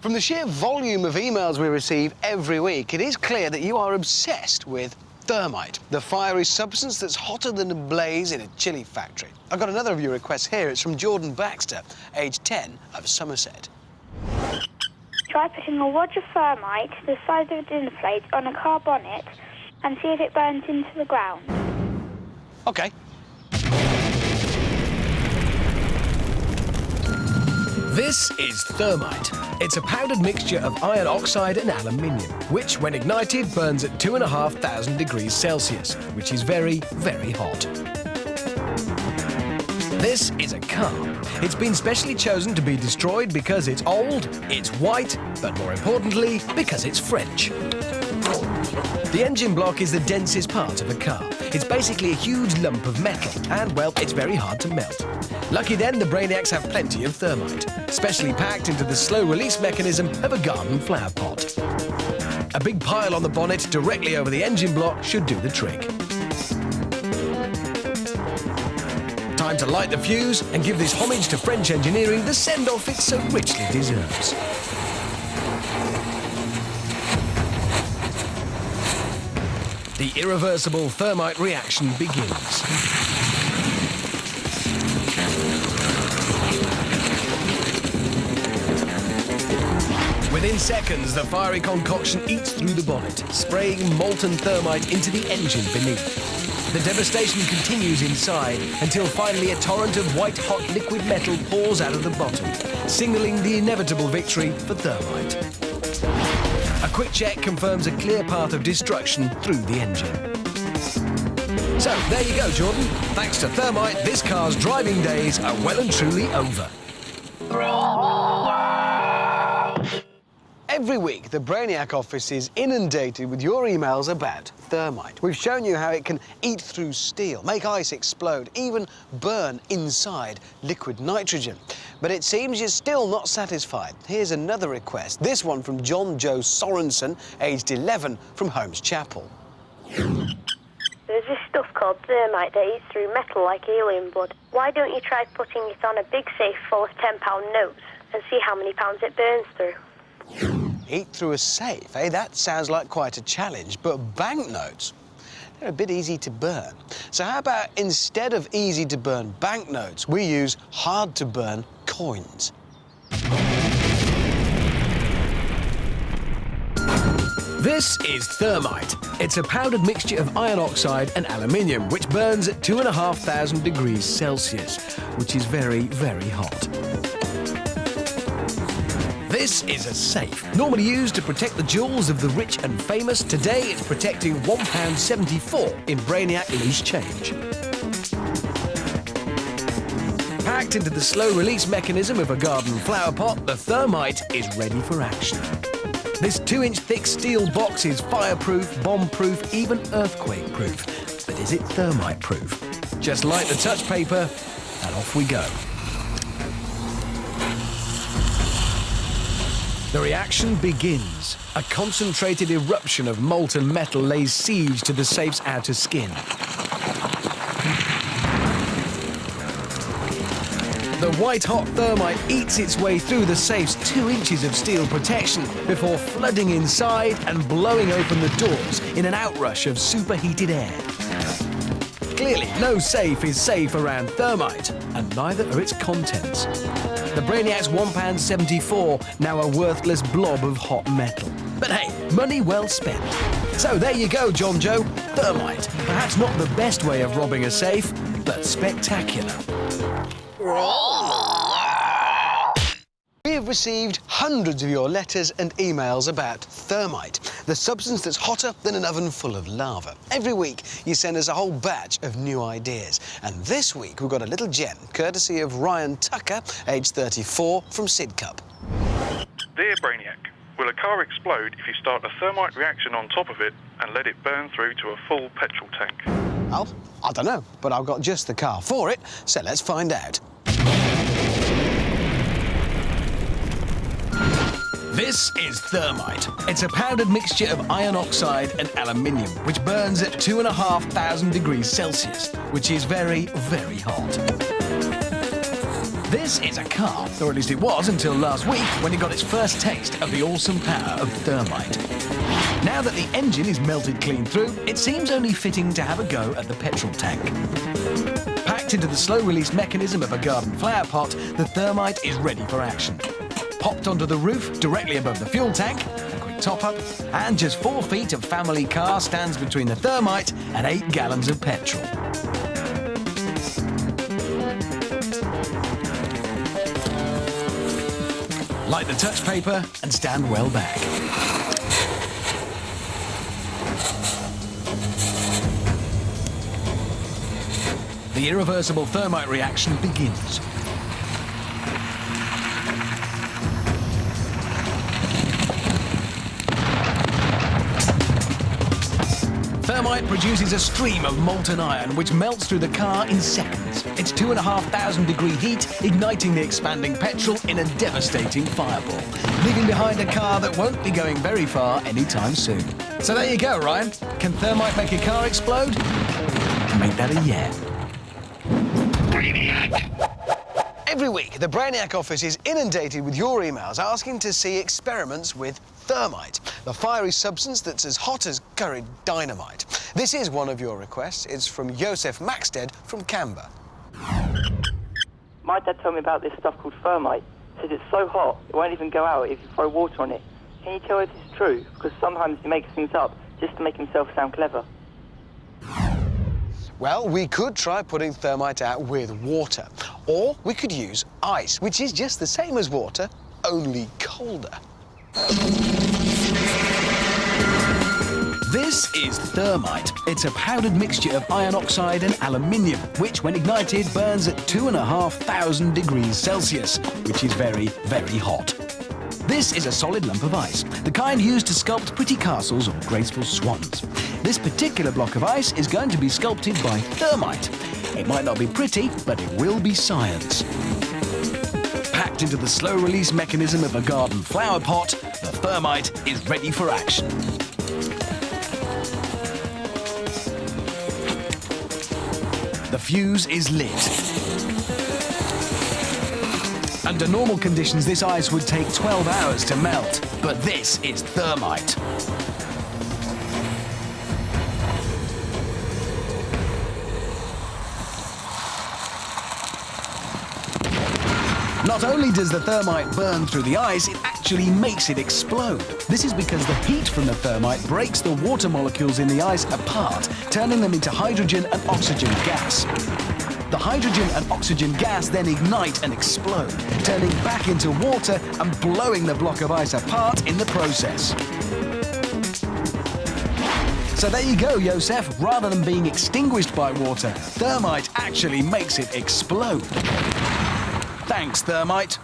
From the sheer volume of emails we receive every week, it is clear that you are obsessed with thermite, the fiery substance that's hotter than a blaze in a chili factory. I've got another of your requests here. It's from Jordan Baxter, age 10, of Somerset. Try putting a wad of thermite the size of a dinner plate on a car bonnet and see if it burns into the ground. OK. This is thermite. It's a powdered mixture of iron oxide and aluminium, which, when ignited, burns at 2,500 degrees Celsius, which is very, very hot. This is a car. It's been specially chosen to be destroyed because it's old, it's white, but more importantly, because it's French. The engine block is the densest part of a car. It's basically a huge lump of metal, and, well, it's very hard to melt. Lucky then, the Brainiacs have plenty of thermite, specially packed into the slow-release mechanism of a garden flower pot. A big pile on the bonnet directly over the engine block should do the trick. Time to light the fuse and give this homage to French engineering the send-off it so richly deserves. The irreversible thermite reaction begins. Within seconds, the fiery concoction eats through the bonnet, spraying molten thermite into the engine beneath. The devastation continues inside until finally a torrent of white-hot liquid metal pours out of the bottom, signalling the inevitable victory for thermite. A quick check confirms a clear path of destruction through the engine. So, there you go, Jordan. Thanks to thermite, this car's driving days are well and truly over. Every week, the Brainiac office is inundated with your emails about thermite. We've shown you how it can eat through steel, make ice explode, even burn inside liquid nitrogen. But it seems you're still not satisfied. Here's another request, this one from John Joe Sorensen, aged 11, from Holmes Chapel. There's this stuff called thermite that eats through metal like alien blood. Why don't you try putting it on a big safe full of £10 notes and see how many pounds it burns through? Eat through a safe, eh? That sounds like quite a challenge, but banknotes, they're a bit easy to burn. So how about instead of easy-to-burn banknotes, we use hard-to-burn coins? This is thermite. It's a powdered mixture of iron oxide and aluminium, which burns at 2,500 degrees Celsius, which is very, very hot. This is a safe, normally used to protect the jewels of the rich and famous. Today, it's protecting £1.74 in Brainiac loose change. Packed into the slow-release mechanism of a garden flower pot, the thermite is ready for action. This 2-inch thick steel box is fireproof, bomb-proof, even earthquake-proof. But is it thermite-proof? Just light the touch paper, and off we go. The reaction begins. A concentrated eruption of molten metal lays siege to the safe's outer skin. The white-hot thermite eats its way through the safe's 2 inches of steel protection before flooding inside and blowing open the doors in an outrush of superheated air. Clearly, no safe is safe around thermite, and neither are its contents. The Brainiac's £1.74, now a worthless blob of hot metal. But hey, money well spent. So there you go, John Joe. Thermite. Perhaps not the best way of robbing a safe, but spectacular. We have received hundreds of your letters and emails about thermite, the substance that's hotter than an oven full of lava. Every week, you send us a whole batch of new ideas. And this week, we've got a little gem, courtesy of Ryan Tucker, aged 34, from Sidcup. Dear Brainiac, will a car explode if you start a thermite reaction on top of it and let it burn through to a full petrol tank? Well, I don't know, but I've got just the car for it, so let's find out. This is thermite. It's a powdered mixture of iron oxide and aluminium, which burns at 2,500 degrees Celsius, which is very, very hot. This is a car, or at least it was until last week when it got its first taste of the awesome power of Thermite. Now that the engine is melted clean through, it seems only fitting to have a go at the petrol tank. Packed into the slow-release mechanism of a garden flower pot, the Thermite is ready for action. Popped onto the roof directly above the fuel tank, a quick top-up, and just 4 feet of family car stands between the Thermite and 8 gallons of petrol. Light the touch paper and stand well back. The irreversible Thermite reaction begins. Thermite produces a stream of molten iron which melts through the car in seconds. It's 2,500 degree heat igniting the expanding petrol in a devastating fireball, leaving behind a car that won't be going very far anytime soon. So there you go, Ryan. Can Thermite make a car explode? Make that a yeah. Every week, the Brainiac office is inundated with your emails asking to see experiments with Thermite, the fiery substance that's as hot as curried dynamite. This is one of your requests. It's from Josef Maxted from Canberra. My dad told me about this stuff called Thermite. He says it's so hot, it won't even go out if you throw water on it. Can you tell if it's true? Because sometimes he makes things up just to make himself sound clever. Well, we could try putting Thermite out with water, or we could use ice, which is just the same as water, only colder. This is Thermite. It's a powdered mixture of iron oxide and aluminium, which, when ignited, burns at 2,500 degrees Celsius, which is very, very hot. This is a solid lump of ice, the kind used to sculpt pretty castles or graceful swans. This particular block of ice is going to be sculpted by Thermite. It might not be pretty, but it will be science. Packed into the slow-release mechanism of a garden flower pot, the Thermite is ready for action. The fuse is lit. Under normal conditions, this ice would take 12 hours to melt, but this is Thermite. Not only does the Thermite burn through the ice, it actually makes it explode. This is because the heat from the Thermite breaks the water molecules in the ice apart, turning them into hydrogen and oxygen gas. The hydrogen and oxygen gas then ignite and explode, turning back into water and blowing the block of ice apart in the process. So there you go, Josef. Rather than being extinguished by water, Thermite actually makes it explode. Thanks, Thermite.